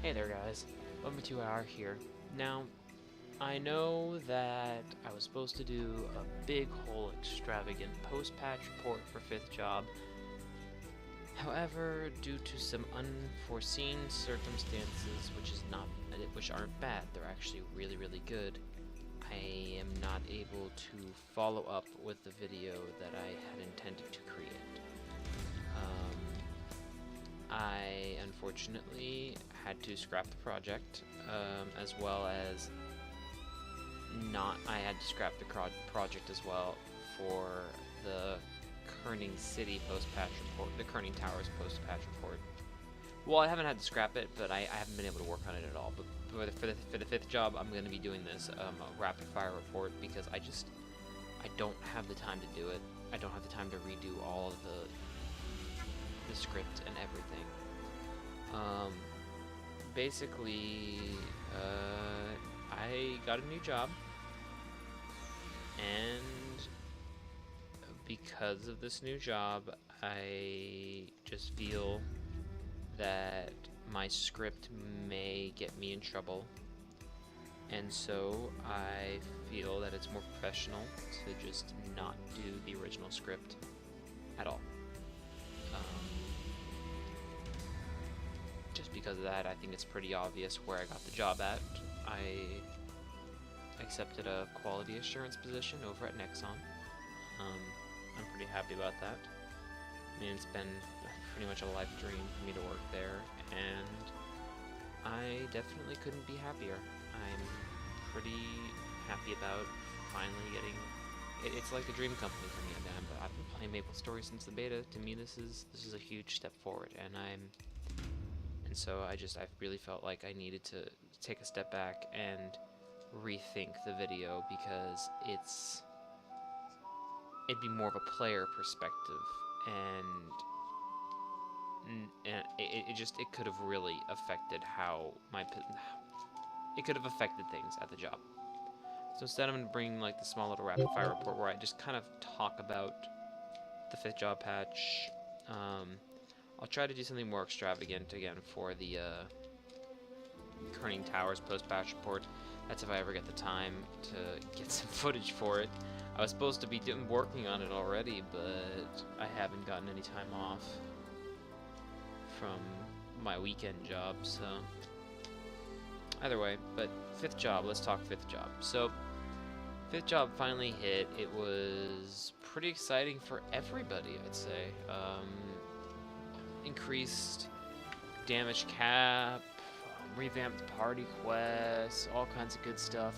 Hey there guys, Welcome2Hour here. Now, I know that I was supposed to do a big whole extravagant post-patch report for 5th job. However, due to some unforeseen circumstances, which aren't bad, they're actually really good, I am not able to follow up with the video that I had intended to create. I unfortunately had to scrap the project, as well as I had to scrap the project as well for the Kerning City post-patch report, the Kerning Towers post-patch report. Well, I haven't had to scrap it, but I haven't been able to work on it at all. But for the 5th job, I'm going to be doing this a rapid-fire report because I don't have the time to do it. I don't have the time to redo all of the script and everything. Basically, I got a new job, and because of this new job, I just feel that my script may get me in trouble, and so I feel that it's more professional to just not do the original script at all. Just because of that, I think it's pretty obvious where I got the job at. I accepted a quality assurance position over at Nexon. I'm pretty happy about that. I mean, it's been pretty much a life dream for me to work there, and I definitely couldn't be happier. I'm pretty happy about finally getting... It's like the dream company for me, man. But I've been playing MapleStory since the beta. To me, this is a huge step forward, and so I really felt like I needed to take a step back and rethink the video because it'd be more of a player perspective, and it could have really affected it could have affected things at the job. So instead, I'm going to bring like the small little rapid fire report where I just kind of talk about the 5th job patch. I'll try to do something more extravagant again for the Kerning Towers post-patch report. That's if I ever get the time to get some footage for it. I was supposed to be working on it already, but I haven't gotten any time off from my weekend job, so... Either way, but 5th job, let's talk 5th job. So, 5th job finally hit. It was pretty exciting for everybody, I'd say. Increased damage cap, revamped party quests, all kinds of good stuff.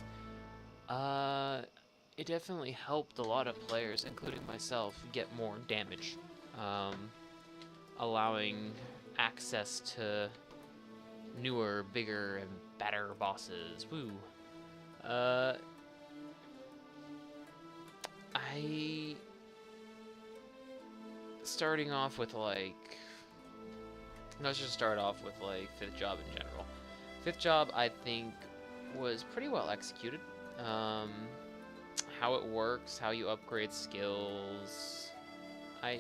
It definitely helped a lot of players, including myself, get more damage, allowing access to newer, bigger, and better bosses. Woo! Starting off with like... Let's just start off with like 5th job in general. 5th job, I think, was pretty well executed. How it works, how you upgrade skills. I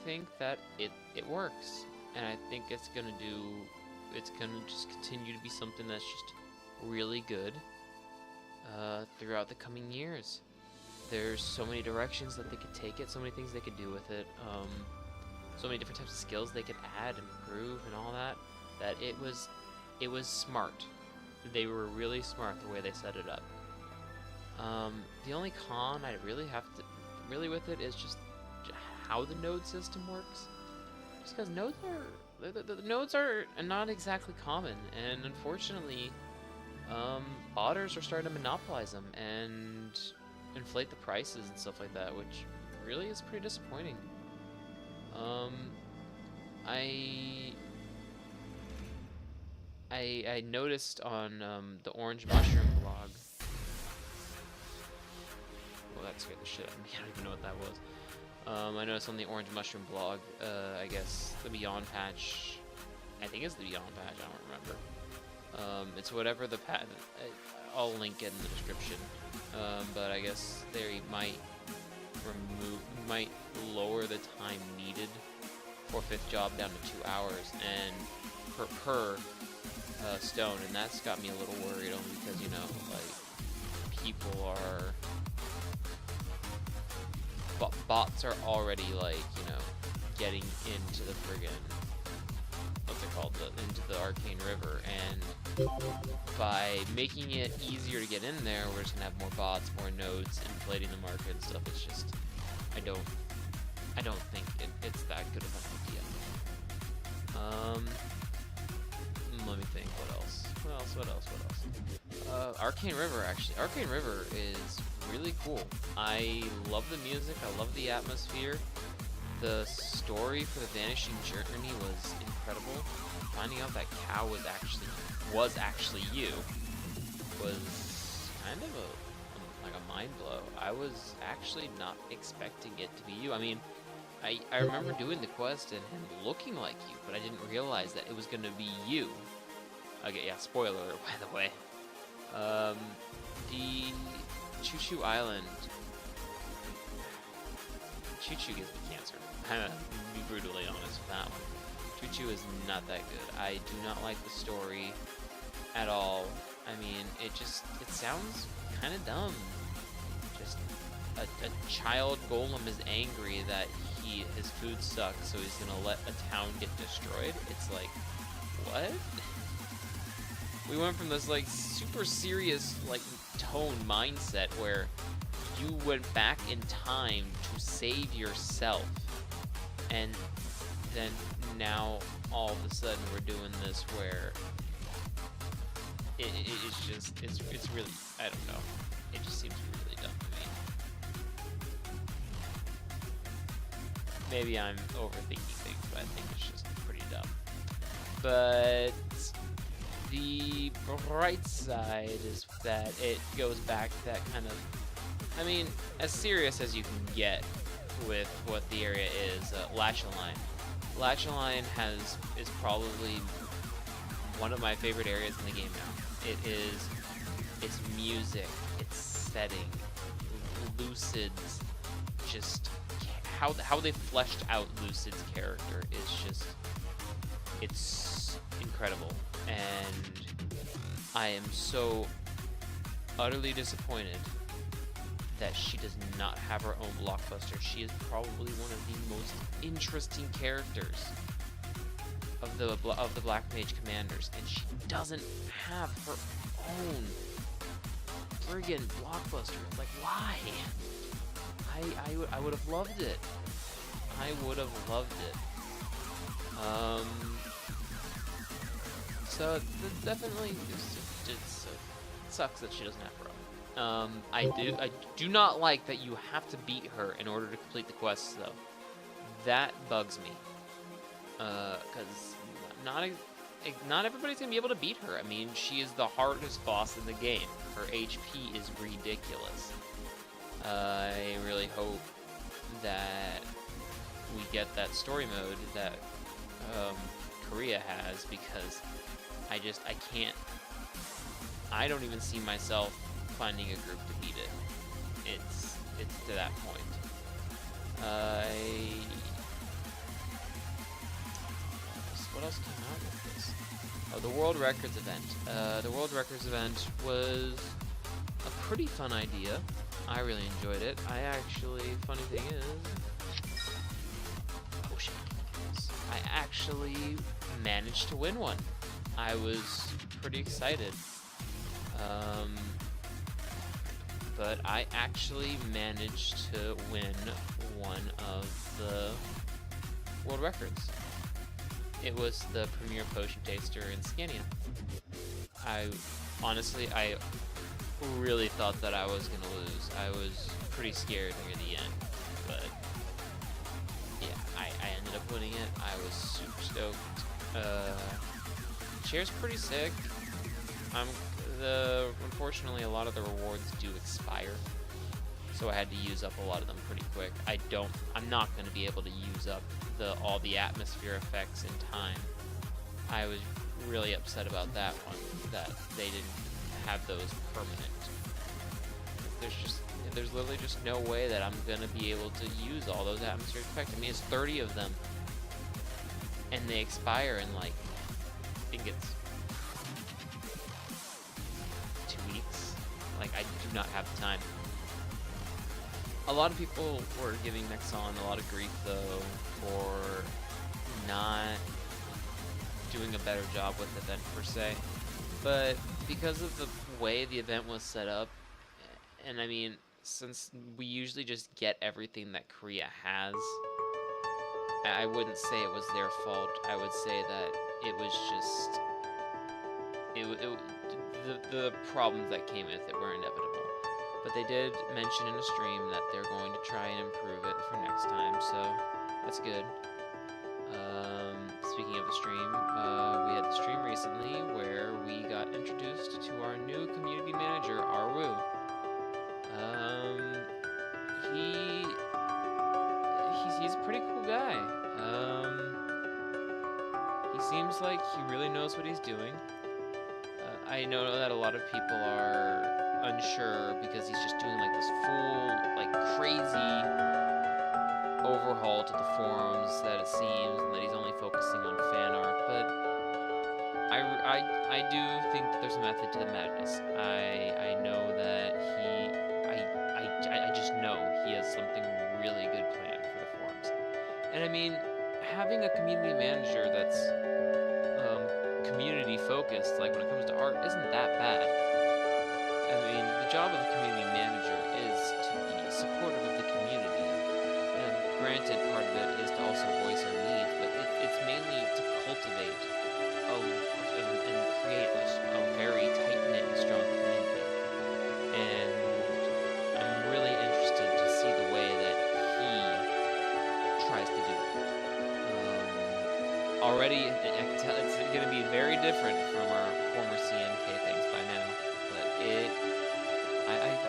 think that it works, and I think it's gonna just continue to be something that's just really good throughout the coming years. There's so many directions that they could take it, so many things they could do with it. So many different types of skills they could add, improve, and all that. That it was smart. They were really smart the way they set it up. The only con I really with it is just how the node system works. Just because the nodes are not exactly common, and unfortunately, botters are starting to monopolize them and inflate the prices and stuff like that, which really is pretty disappointing. I noticed on the Orange Mushroom blog. Well, that scared the shit out of me. I don't even know what that was. I noticed on the Orange Mushroom blog, I guess the Beyond patch. I think it's the Beyond patch. I don't remember. It's whatever the patch. I'll link it in the description. But I guess they might lower the time needed for 5th job down to 2 hours, and per stone, and that's got me a little worried only because, you know, like, people are... bots are already, like, you know, getting into the friggin'... what's it called? Into the Arcane River, and by making it easier to get in there, we're just gonna have more bots, more nodes, inflating the market and stuff. It's just... I don't think it's that good of an idea. Let me think. What else? Arcane River, actually. Arcane River is really cool. I love the music. I love the atmosphere. The story for the Vanishing Journey was incredible. Finding out that cow was actually you was kind of like a mind blow. I was actually not expecting it to be you. I mean, I remember doing the quest and him looking like you, but I didn't realize that it was gonna be you. Okay, yeah, spoiler alert, by the way. The Choo Choo Island. Choo Choo gives me cancer. I'm gonna be brutally honest with that one. Choo Choo is not that good. I do not like the story at all. I mean, it sounds kind of dumb. Just a child golem is angry that his food sucks, so he's gonna let a town get destroyed. It's like, what? We went from this like super serious like tone mindset where you went back in time to save yourself, and then now all of a sudden we're doing this where it's really, I don't know, it just seems really dumb to me. Maybe I'm overthinking things, but I think it's just pretty dumb. But the bright side is that it goes back to that kind of, I mean, as serious as you can get with what the area is, Latchaline. Latchaline is probably one of my favorite areas in the game now. It is its music, its setting, Lucid's just how they fleshed out Lucid's character is just, it's incredible. And I am so utterly disappointed that she does not have her own blockbuster. She is probably one of the most interesting characters of the Black Mage Commanders, and she doesn't have her own friggin' blockbuster. Like, why? I would have loved it. I would have loved it. So definitely, it sucks that she doesn't have her own. I do not like that you have to beat her in order to complete the quests, though. That bugs me. Because not everybody's gonna be able to beat her. I mean, she is the hardest boss in the game. Her HP is ridiculous. I really hope that we get that story mode that Korea has, because I don't even see myself finding a group to beat it. It's to that point. What else came out with this? Oh, the World Records event. The World Records event was a pretty fun idea. I really enjoyed it. Funny thing is, potion. I actually managed to win one. I was pretty excited. But I actually managed to win one of the world records. It was the premier potion taster in Scania. I really thought that I was gonna lose. I was pretty scared near the end, but yeah, I ended up winning it. I was super stoked. Chair's pretty sick. Unfortunately, a lot of the rewards do expire, so I had to use up a lot of them pretty quick. I'm not going to be able to use up all the atmosphere effects in time. I was really upset about that one, that they didn't have those permanent. There's literally just no way that I'm going to be able to use all those atmospheric effects. I mean, it's 30 of them, and they expire in, like, I think it's not have the time. A lot of people were giving Nexon a lot of grief, though, for not doing a better job with the event per se. But because of the way the event was set up, and I mean, since we usually just get everything that Korea has, I wouldn't say it was their fault. I would say that it was just the problems that came with it were inevitable. But they did mention in a stream that they're going to try and improve it for next time, so that's good. Speaking of the stream, we had the stream recently where we got introduced to our new community manager, Arwu. He's a pretty cool guy. He seems like he really knows what he's doing. I know that a lot of people are unsure because he's just doing like this full, like crazy overhaul to the forums that it seems, and that he's only focusing on fan art. But I do think that there's a method to the madness. I know that I just know he has something really good planned for the forums. And I mean, having a community manager that's community focused, like when it comes to art, isn't that bad. I mean, the job of a community manager is to be supportive of the community. And granted, part of it is to also voice our needs, but it's mainly to cultivate and create a very tight-knit and strong community. And I'm really interested to see the way that he tries to do it. Already, I can tell it's going to be very different from our former CNK things by now, but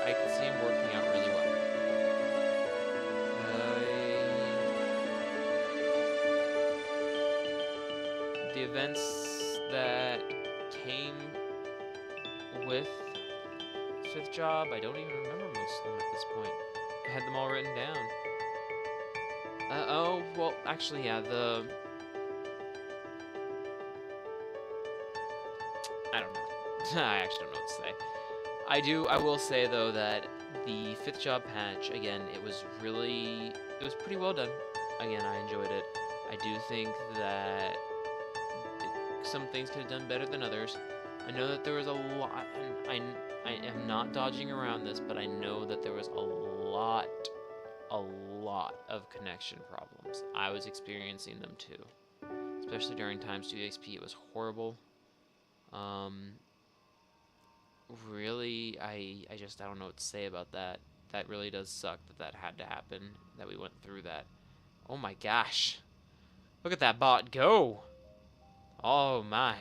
I can see him working out really well. The events that came with 5th Job, I don't even remember most of them at this point. I had them all written down. Oh, well, actually, yeah, I don't know. I actually don't know what to say. I will say, though, that the 5th Job patch, again, it was pretty well done. Again, I enjoyed it. I do think that some things could have done better than others. I know that there was a lot, and I am not dodging around this, but I know that there was a lot of connection problems. I was experiencing them too. Especially during Times 2 XP, it was horrible. Really, I don't know what to say about that. That really does suck that had to happen, that we went through that. Oh my gosh. Look at that bot go. Oh my.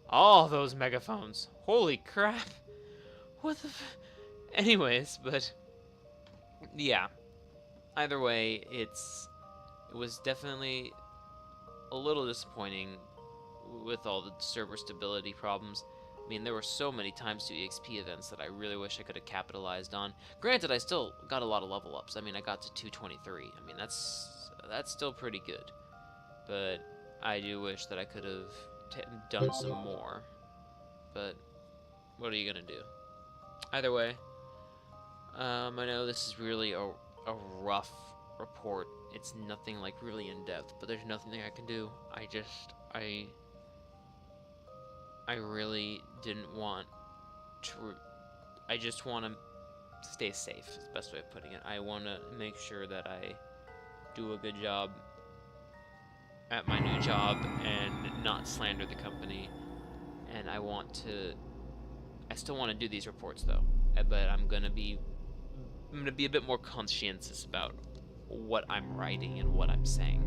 All those megaphones. Holy crap. What the Anyways, but yeah. Either way, it was definitely a little disappointing with all the server stability problems. I mean, there were so many Times 2 EXP events that I really wish I could have capitalized on. Granted, I still got a lot of level ups. I mean, I got to 223. I mean, that's still pretty good. But I do wish that I could have done some more. But what are you gonna do? Either way, I know this is really a rough report. It's nothing like really in depth, but there's nothing I can do. I really didn't want to. I just want to stay safe, is the best way of putting it. I want to make sure that I do a good job at my new job and not slander the company. And I still want to do these reports though, but I'm gonna be a bit more conscientious about what I'm writing and what I'm saying.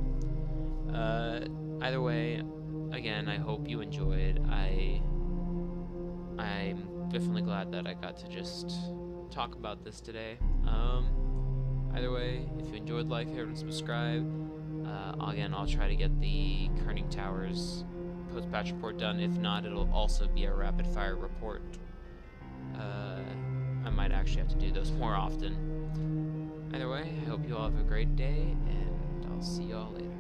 Either way, again, I hope you enjoyed. I'm definitely glad that I got to just talk about this today. Either way, if you enjoyed, like, favorite, and subscribe. Again, I'll try to get the Kerning Towers post-patch report done. If not, it'll also be a rapid-fire report. I might actually have to do those more often. Either way, I hope you all have a great day, and I'll see you all later.